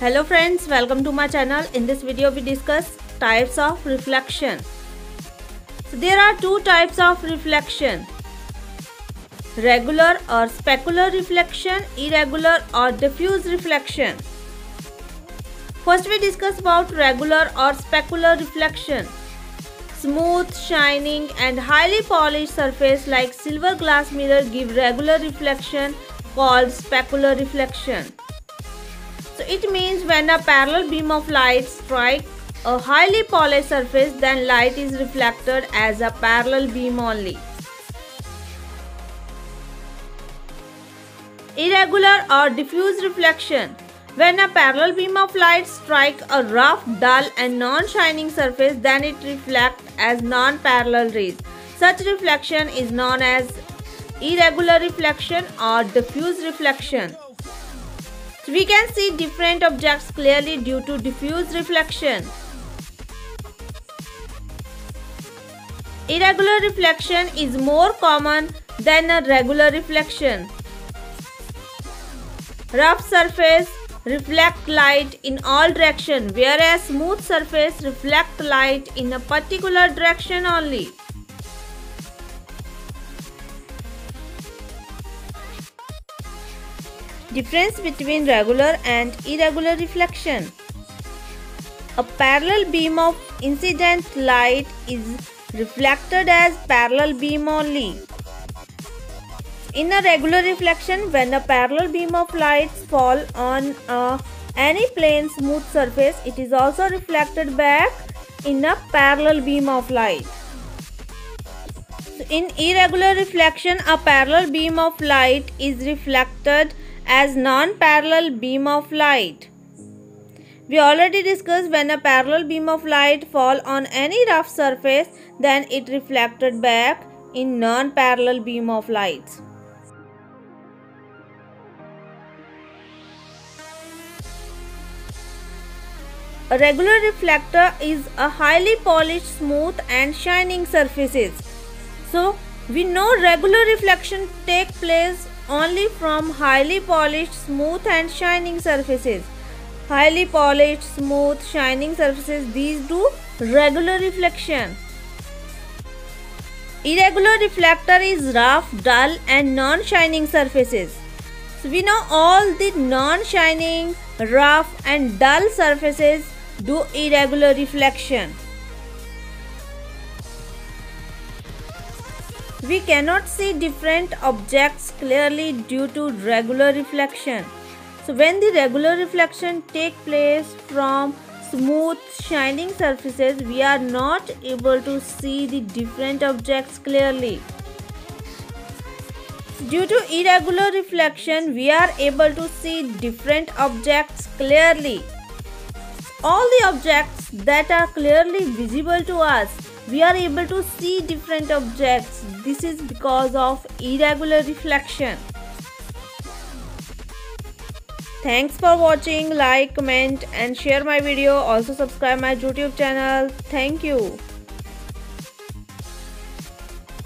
Hello friends, welcome to my channel. In this video we discuss types of reflection. So there are two types of reflection: regular or specular reflection, irregular or diffuse reflection. First we discuss about regular or specular reflection. Smooth, shining and highly polished surface like silver glass mirror give regular reflection called specular reflection. So it means when a parallel beam of light strikes a highly polished surface, then light is reflected as a parallel beam only. Irregular or diffuse reflection. When a parallel beam of light strikes a rough, dull and non-shining surface, then it reflects as non-parallel rays. Such reflection is known as irregular reflection or diffuse reflection. We can see different objects clearly due to diffuse reflection. Irregular reflection is more common than a regular reflection. Rough surface reflect light in all directions, whereas smooth surface reflect light in a particular direction only. Difference between regular and irregular reflection. A parallel beam of incident light is reflected as parallel beam only. In a regular reflection, when a parallel beam of light falls on any plane smooth surface, it is also reflected back in a parallel beam of light. So in irregular reflection, a parallel beam of light is reflected as non-parallel beam of light. We already discussed when a parallel beam of light falls on any rough surface, then it reflected back in non-parallel beam of light. A regular reflector is a highly polished, smooth and shining surfaces. So we know regular reflection take place only from highly polished, smooth and shining surfaces. Highly polished, smooth, shining surfaces, these do regular reflection. Irregular reflector is rough, dull and non-shining surfaces. So we know all the non-shining, rough and dull surfaces do irregular reflection. We cannot see different objects clearly due to regular reflection. So when the regular reflection takes place from smooth, shining surfaces, we are not able to see the different objects clearly. Due to irregular reflection, we are able to see different objects clearly. All the objects that are clearly visible to us, we are able to see different objects. This is because of irregular reflection. Thanks for watching. Like, comment and share my video. Also subscribe my YouTube channel. Thank you.